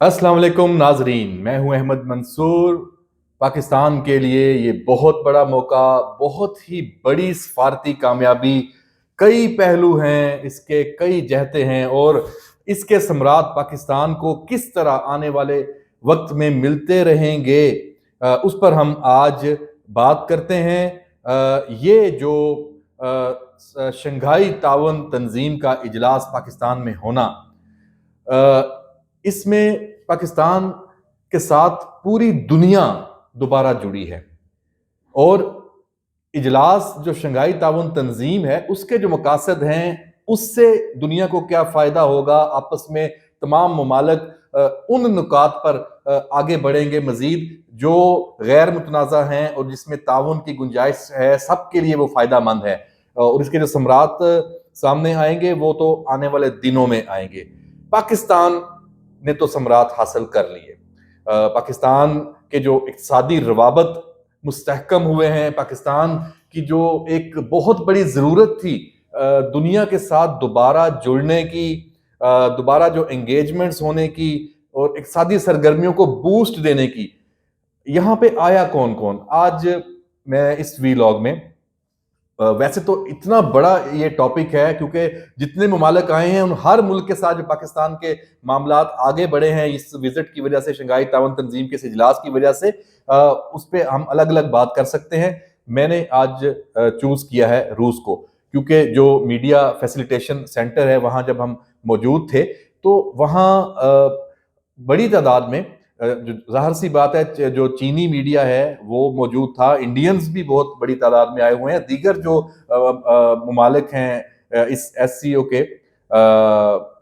अस्सलाम वालेकुम नाजरीन, मैं हूं अहमद मंसूर। पाकिस्तान के लिए ये बहुत बड़ा मौका, बहुत ही बड़ी सफारती कामयाबी। कई पहलू हैं इसके, कई जहतें हैं और इसके सम्राट पाकिस्तान को किस तरह आने वाले वक्त में मिलते रहेंगे, उस पर हम आज बात करते हैं। ये जो शंघाई ताउन तंजीम का इजलास पाकिस्तान में होना, इसमें पाकिस्तान के साथ पूरी दुनिया दोबारा जुड़ी है और इजलास जो शंघाई ताउन तंजीम है उसके जो मकासद हैं उससे दुनिया को क्या फ़ायदा होगा, आपस में तमाम ममालिक उन नुकात पर आगे बढ़ेंगे मज़ीद जो गैर मुतनाज़ा हैं और जिसमें ताउन की गुंजाइश है, सबके लिए वो फ़ायदा मंद है। और इसके जो सम्राट सामने आएंगे वो तो आने वाले दिनों में आएंगे। पाकिस्तान ने तो सम्राट हासिल कर लिए। पाकिस्तान के जो इक़्तिसादी रवाबत मुस्तहकम हुए हैं, पाकिस्तान की जो एक बहुत बड़ी ज़रूरत थी दुनिया के साथ दोबारा जुड़ने की, दोबारा जो एंगेजमेंट्स होने की और इक़्तिसादी सरगर्मियों को बूस्ट देने की, यहाँ पे आया कौन कौन। आज मैं इस वीलॉग में, वैसे तो इतना बड़ा ये टॉपिक है क्योंकि जितने ममालिक आए हैं उन हर मुल्क के साथ जो पाकिस्तान के मामलात आगे बढ़े हैं इस विजिट की वजह से, शंघाई ताउन तंजीम के इस इजलास की वजह से, उस पर हम अलग अलग बात कर सकते हैं। मैंने आज चूज किया है रूस को, क्योंकि जो मीडिया फैसिलिटेशन सेंटर है वहाँ जब हम मौजूद थे तो वहाँ बड़ी तादाद में, जो जाहिर सी बात है, जो चीनी मीडिया है वो मौजूद था, इंडियंस भी बहुत बड़ी तादाद में आए हुए हैं, दीगर जो ममालिक हैं इस SCO के,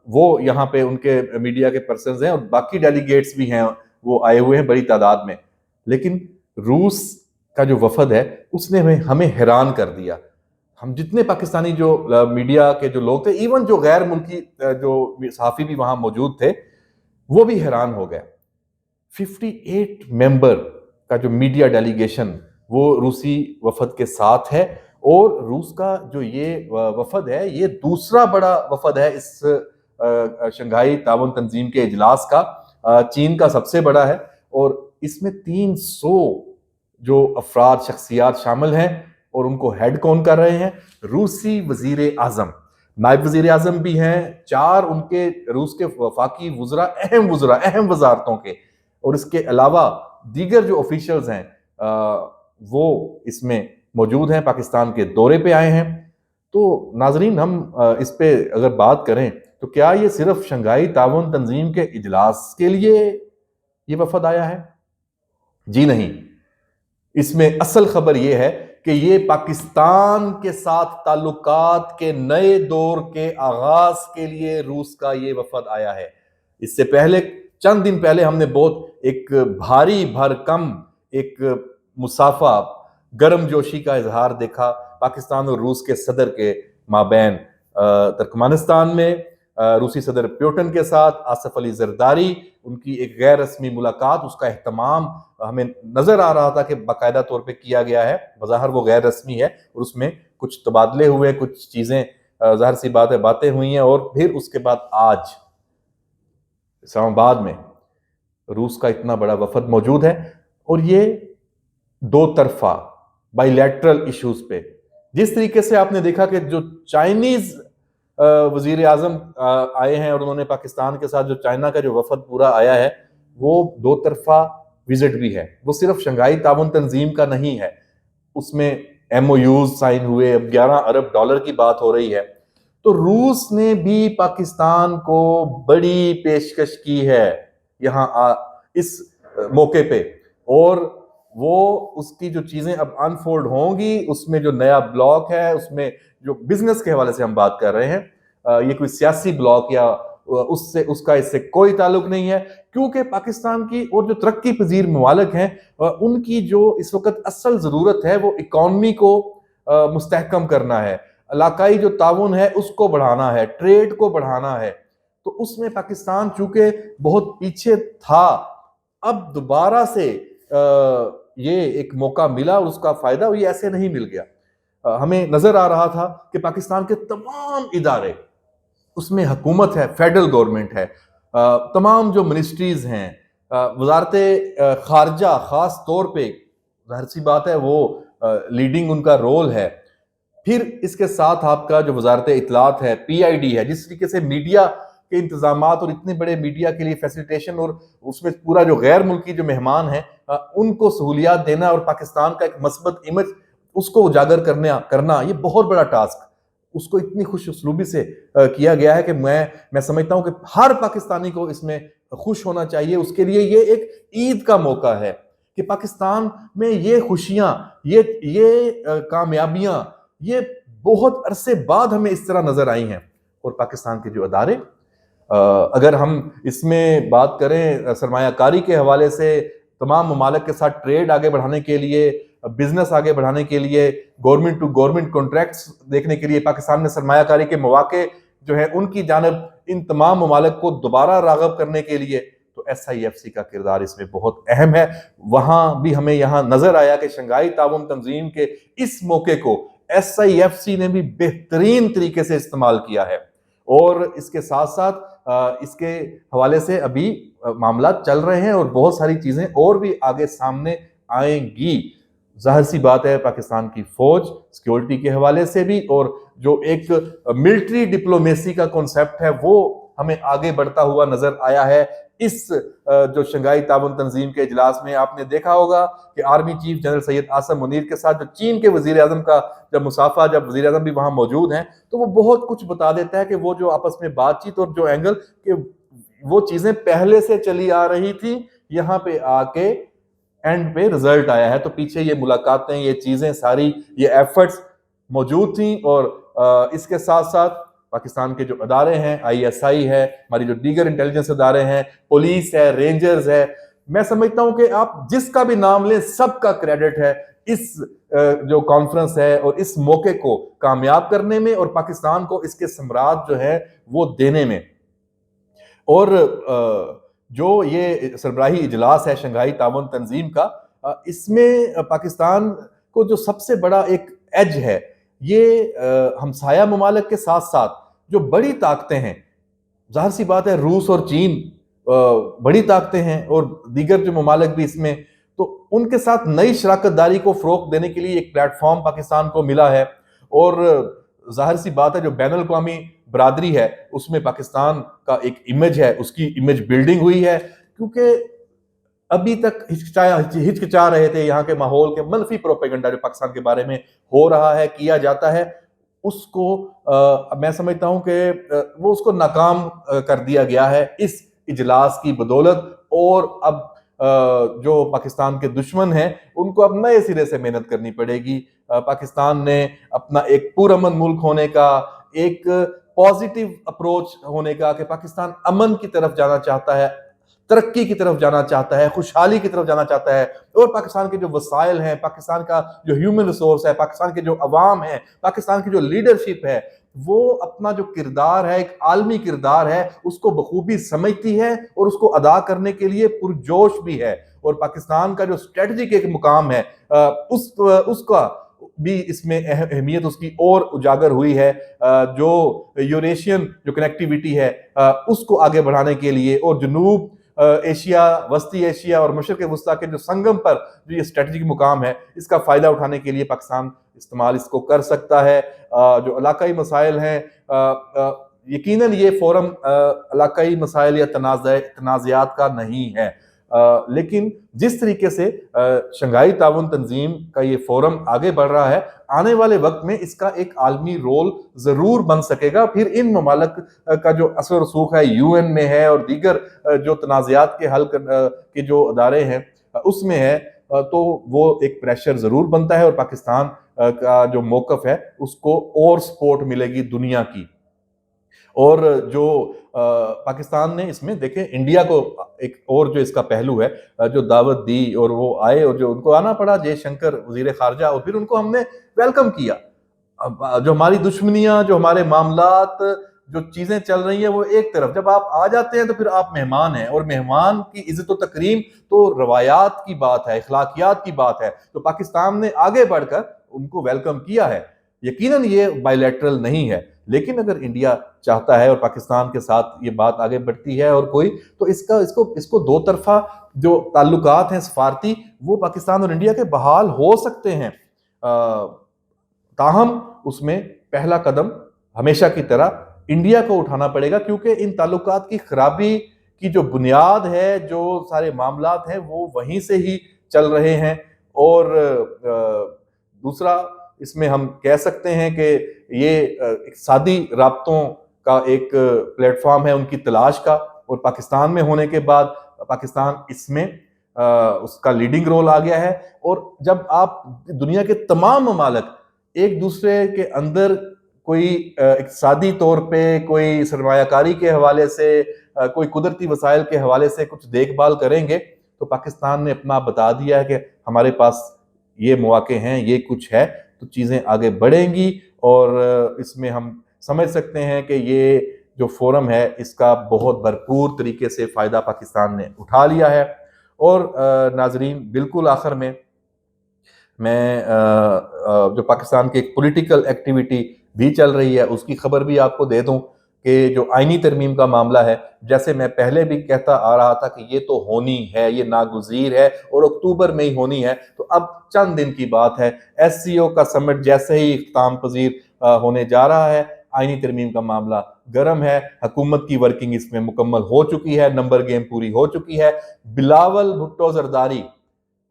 वो यहाँ पे उनके मीडिया के पर्सन्स हैं और बाकी डेलीगेट्स भी हैं, वो आए हुए हैं बड़ी तादाद में। लेकिन रूस का जो वफद है उसने हमें हैरान कर दिया। हम जितने पाकिस्तानी जो मीडिया के जो लोग थे, इवन जो गैर मुल्की जो सहाफ़ी भी वहाँ मौजूद थे, वो भी हैरान हो गए। 58 मेंबर का जो मीडिया डेलीगेशन वो रूसी वफद के साथ है और रूस का जो ये वफद है ये दूसरा बड़ा वफद है इस शंघाई ताउन तंजीम के इजलास का। चीन का सबसे बड़ा है और इसमें 300 जो अफराद शख्सियात शामिल हैं और उनको हेड कौन कर रहे हैं? रूसी वजीर आजम, नायब वजीर आजम भी हैं, 4 उनके रूस के वफाकी वुज़रा, अहम वजारतों के, और इसके अलावा दीगर जो ऑफिशियल्स हैं वो इसमें मौजूद हैं, पाकिस्तान के दौरे पे आए हैं। तो नाजरीन, हम इस पे अगर बात करें तो क्या ये सिर्फ शंघाई ताउन तंजीम के इजलास के लिए ये वफद आया है? जी नहीं, इसमें असल खबर ये है कि ये पाकिस्तान के साथ ताल्लुकात के नए दौर के आगाज के लिए रूस का ये वफद आया है। इससे पहले चंद दिन पहले हमने बहुत एक भारी भरकम एक मुसाफा, गर्म जोशी का इजहार देखा पाकिस्तान और रूस के सदर के माबैन तुर्कमेनिस्तान में। रूसी सदर प्यूटन के साथ आसिफ अली जरदारी, उनकी एक गैर रस्मी मुलाकात, उसका एहतमाम हमें नजर आ रहा था कि बाकायदा तौर पे किया गया है, बज़ाहिर वो गैर रस्मी है और उसमें कुछ तबादले हुए, कुछ चीजें जाहिर सी बात है बातें हुई हैं। और फिर उसके बाद आज इस्लामाबाद में रूस का इतना बड़ा वफद मौजूद है और ये दो तरफा बाइलैटरल इश्यूज पे, जिस तरीके से आपने देखा कि जो चाइनीज वजीर आजम आए हैं और उन्होंने पाकिस्तान के साथ, जो चाइना का जो वफद पूरा आया है वो दो तरफा विजिट भी है, वो सिर्फ शंघाई ताउन तंजीम का नहीं है, उसमें MOUs साइन हुए, अब 11 अरब डॉलर की बात हो रही है। तो रूस ने भी पाकिस्तान को बड़ी पेशकश की है यहाँ इस मौके पे, और वो उसकी जो चीजें अब अनफोल्ड होंगी, उसमें जो नया ब्लॉक है, उसमें जो बिजनेस के हवाले से हम बात कर रहे हैं, ये कोई सियासी ब्लॉक या उससे उसका इससे कोई ताल्लुक नहीं है, क्योंकि पाकिस्तान की और जो तरक्की पजीर ममालिक हैं उनकी जो इस वक्त असल जरूरत है वो इकॉनमी को मुस्तहकम करना है, इलाकाई जो ताउन है उसको बढ़ाना है, ट्रेड को बढ़ाना है। तो उसमें पाकिस्तान चूंकि बहुत पीछे था, अब दोबारा से ये एक मौका मिला और उसका फायदा ये ऐसे नहीं मिल गया। हमें नजर आ रहा था कि पाकिस्तान के तमाम इदारे, उसमें हुकूमत है, फेडरल गवर्नमेंट है, तमाम जो मिनिस्ट्रीज हैं, वजारत खारजा खास तौर पे, जाहिर सी बात है वो लीडिंग उनका रोल है। फिर इसके साथ आपका जो वजारत इतलात है, PID है, जिस तरीके से मीडिया के इंतजामात और इतने बड़े मीडिया के लिए फैसिलिटेशन और उसमें पूरा जो गैर मुल्की जो मेहमान हैं उनको सहूलियात देना और पाकिस्तान का एक मस्बत इमेज उसको उजागर करना ये बहुत बड़ा टास्क उसको इतनी खुश उसलूबी से किया गया है कि मैं समझता हूं कि हर पाकिस्तानी को इसमें खुश होना चाहिए। उसके लिए ये एक ईद का मौका है कि पाकिस्तान में ये खुशियां, ये कामयाबियां, ये बहुत अरसे बाद हमें इस तरह नजर आई हैं। और पाकिस्तान के जो अदारे, अगर हम इसमें बात करें सरमायाकारी के हवाले से, तमाम ममालिक के साथ ट्रेड आगे बढ़ाने के लिए, बिजनेस आगे बढ़ाने के लिए, गवर्नमेंट टू गवर्नमेंट कॉन्ट्रैक्ट्स देखने के लिए, पाकिस्तान में सरमायाकारी के मौके जो है उनकी जानब इन तमाम ममालिक को दोबारा राग़ब करने के लिए, तो SIFC का किरदार इसमें बहुत अहम है। वहाँ भी हमें यहाँ नजर आया कि शंघाई ताउन तंजीम के इस मौके को SIFC ने भी बेहतरीन तरीके से इस्तेमाल किया है। और इसके साथ साथ इसके हवाले से अभी मामला चल रहे हैं और बहुत सारी चीजें और भी आगे सामने आएंगी। जाहिर सी बात है पाकिस्तान की फौज सिक्योरिटी के हवाले से भी, और जो एक मिलिट्री डिप्लोमेसी का कॉन्सेप्ट है वो हमें आगे बढ़ता हुआ नजर आया है। इस जो शंघाई ताउन तंजीम के इजलास में आपने देखा होगा कि army chief general Syed Asim Munir के साथ जो चीन के वजीर आजम का जब मुसाफा, जब वजीर आजम भी वहां मौजूद हैं, तो वो बहुत कुछ बता देता है कि वो जो आपस में बातचीत और जो एंगल कि वो चीजें पहले से चली आ रही थी, यहाँ पे आके एंड पे रिजल्ट आया है। तो पीछे ये मुलाकातें, ये चीजें सारी, ये एफर्ट्स मौजूद थी। और इसके साथ साथ पाकिस्तान के जो अदारे हैं, ISI है, हमारी जो दीगर इंटेलिजेंस अदारे हैं, पुलिस है, रेंजर्स है, मैं समझता हूं कि आप जिसका भी नाम लें सबका क्रेडिट है इस जो कॉन्फ्रेंस है और इस मौके को कामयाब करने में और पाकिस्तान को इसके सम्राट जो है वो देने में। और जो ये सरबराही इजलास है शंघाई ताउन तंजीम का, इसमें पाकिस्तान को जो सबसे बड़ा एक एज है, ये हमसाया ममालिक के साथ साथ जो बड़ी ताकतें हैं, जाहिर सी बात है रूस और चीन बड़ी ताकतें हैं और दीगर जो ममालिक भी इसमें, तो उनके साथ नई शराकतदारी को फरोग देने के लिए एक प्लेटफॉर्म पाकिस्तान को मिला है। और जाहिर सी बात है जो बैनुल अक़वामी बरादरी है उसमें पाकिस्तान का एक इमेज है, उसकी इमेज बिल्डिंग हुई है, क्योंकि अभी तक हिचकिचा रहे थे यहाँ के माहौल के मनफी प्रोपेगेंडा जो पाकिस्तान के बारे में हो रहा है, किया जाता है, उसको मैं समझता हूं कि वो उसको नाकाम कर दिया गया है इस इजलास की बदौलत। और अब जो पाकिस्तान के दुश्मन हैं उनको अब नए सिरे से मेहनत करनी पड़ेगी। पाकिस्तान ने अपना एक पुरअमन मुल्क होने का, एक पॉजिटिव अप्रोच होने का, कि पाकिस्तान अमन की तरफ जाना चाहता है, तरक्की की तरफ जाना चाहता है, खुशहाली की तरफ जाना चाहता है, और पाकिस्तान के जो वसाइल हैं, पाकिस्तान का जो ह्यूमन रिसोर्स है, पाकिस्तान के जो अवाम है, पाकिस्तान की जो लीडरशिप है, वो अपना जो किरदार है, एक आलमी किरदार है, उसको बखूबी समझती है और उसको अदा करने के लिए पुरजोश भी है। और पाकिस्तान का जो स्ट्रेटजिक एक मुकाम है उसका भी इसमें अहमियत उसकी और उजागर हुई है। जो यूरेशियन जो कनेक्टिविटी है उसको आगे बढ़ाने के लिए, और जनूब एशिया, वस्ती एशिया और मशरक़ वस्ता के जो संगम पर जो ये स्ट्रेटजिक मुकाम है, इसका फ़ायदा उठाने के लिए पाकिस्तान इस्तेमाल इसको कर सकता है। जो इलाकाई मसाइल हैं, यकीनन ये फोरम इलाकाई मसाइल या तनाज़ात का नहीं है, लेकिन जिस तरीके से शंघाई ताउन तंजीम का ये फोरम आगे बढ़ रहा है, आने वाले वक्त में इसका एक आलमी रोल जरूर बन सकेगा। फिर इन ममालिक का जो असर रसूख है UN में है और दीगर जो तनाज़ात के हल के जो अदारे हैं उसमें है, तो वो एक प्रेशर जरूर बनता है और पाकिस्तान का जो मौक़िफ़ है उसको और सपोर्ट मिलेगी दुनिया की। और जो पाकिस्तान ने इसमें देखें, इंडिया को एक और जो इसका पहलू है, जो दावत दी और वो आए और जो उनको आना पड़ा, जयशंकर वजीर खारजा, और फिर उनको हमने वेलकम किया। जो हमारी दुश्मनियां, जो हमारे मामलात, जो चीजें चल रही हैं वो एक तरफ, जब आप आ जाते हैं तो फिर आप मेहमान हैं, और मेहमान की इज्जत व तकरीम तो रवायात की बात है, अखलाकियात की बात है। तो पाकिस्तान ने आगे बढ़कर उनको वेलकम किया है। यकीनन ये बायलैटरल नहीं है, لیکن اگر انڈیا چاہتا ہے اور پاکستان کے ساتھ یہ بات آگے بڑھتی ہے اور کوئی تو اس کو دو طرفہ جو تعلقات ہیں سفارتی وہ پاکستان اور انڈیا کے بحال ہو سکتے ہیں، تاہم اس میں پہلا قدم ہمیشہ کی طرح انڈیا کو اٹھانا پڑے گا، کیونکہ ان تعلقات کی خرابی کی جو بنیاد ہے، جو سارے معاملات ہیں وہ وہیں سے ہی چل رہے ہیں۔ اور دوسرا اس میں ہم کہہ سکتے ہیں کہ یہ اقتصادی رابطوں کا ایک پلیٹ فارم ہے ان کی تلاش کا، اور پاکستان میں ہونے کے بعد پاکستان اس میں اس کا لیڈنگ رول آ گیا ہے۔ اور جب آپ دنیا کے تمام ممالک ایک دوسرے کے اندر کوئی اقتصادی طور پہ، کوئی سرمایہ کاری کے حوالے سے، کوئی قدرتی وسائل کے حوالے سے کچھ دیکھ بھال کریں گے تو پاکستان نے اپنا بتا دیا ہے کہ ہمارے پاس یہ مواقع ہیں، یہ کچھ ہے، تو چیزیں آگے بڑھیں گی۔ اور اس میں ہم سمجھ سکتے ہیں کہ یہ جو فورم ہے اس کا بہت بھرپور طریقے سے فائدہ پاکستان نے اٹھا لیا ہے۔ اور ناظرین، بالکل آخر میں جو پاکستان کی ایک پولیٹیکل ایکٹیویٹی بھی چل رہی ہے اس کی خبر بھی آپ کو دے دوں کہ جو آئینی ترمیم کا معاملہ ہے، جیسے میں پہلے بھی کہتا آ رہا تھا کہ یہ تو ہونی ہے، یہ ناگزیر ہے اور اکتوبر میں ہی ہونی ہے، تو اب چند دن کی بات ہے، ایس سی او کا سمٹ جیسے ہی اختتام پذیر ہونے جا رہا ہے، آئینی ترمیم کا معاملہ گرم ہے، حکومت کی ورکنگ اس میں مکمل ہو چکی ہے، نمبر گیم پوری ہو چکی ہے۔ بلاول بھٹو زرداری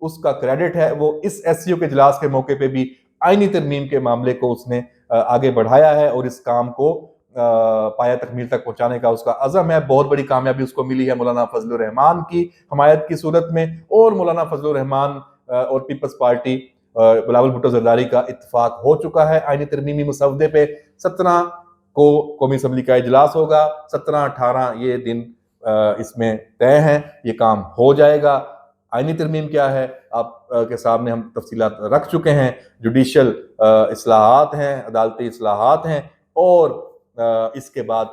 اس کا کریڈٹ ہے، وہ اس ایس سی او کے اجلاس کے موقع پہ بھی آئینی ترمیم کے معاملے کو اس نے آگے بڑھایا ہے اور اس کام کو پایہ تکمیل تک پہنچانے کا اس کا عزم ہے۔ بہت بڑی کامیابی اس کو ملی ہے مولانا فضل الرحمان کی حمایت کی صورت میں، اور مولانا فضل الرحمان اور پیپلز پارٹی بلاول بھٹو زرداری کا اتفاق ہو چکا ہے آئینی ترمیمی مسودے پہ۔ 17 کو قومی اسمبلی کا اجلاس ہوگا، 17-18 یہ دن اس میں طے ہیں، یہ کام ہو جائے گا۔ آئینی ترمیم کیا ہے آپ کے سامنے ہم تفصیلات رکھ چکے ہیں، جوڈیشل اصلاحات ہیں، عدالتی اصلاحات ہیں، اور اس کے بعد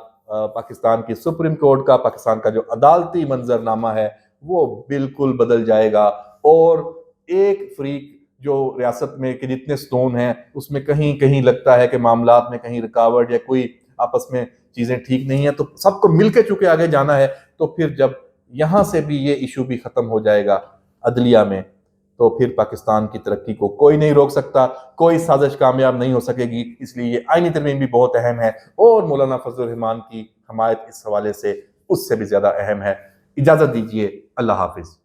پاکستان کی سپریم کورٹ کا، پاکستان کا جو عدالتی منظرنامہ ہے وہ بالکل بدل جائے گا، اور ایک فریق جو ریاست میں کے جتنے ستون ہیں اس میں کہیں کہیں لگتا ہے کہ معاملات میں کہیں رکاوٹ یا کوئی آپس میں چیزیں ٹھیک نہیں ہیں، تو سب کو مل کے چونکہ آگے جانا ہے، تو پھر جب یہاں سے بھی یہ ایشو بھی ختم ہو جائے گا عدلیہ میں، تو پھر پاکستان کی ترقی کو کوئی نہیں روک سکتا، کوئی سازش کامیاب نہیں ہو سکے گی۔ اس لیے یہ آئینی ترمیم بھی بہت اہم ہے، اور مولانا فضل الرحمان کی حمایت اس حوالے سے اس سے بھی زیادہ اہم ہے۔ اجازت دیجیے، اللہ حافظ۔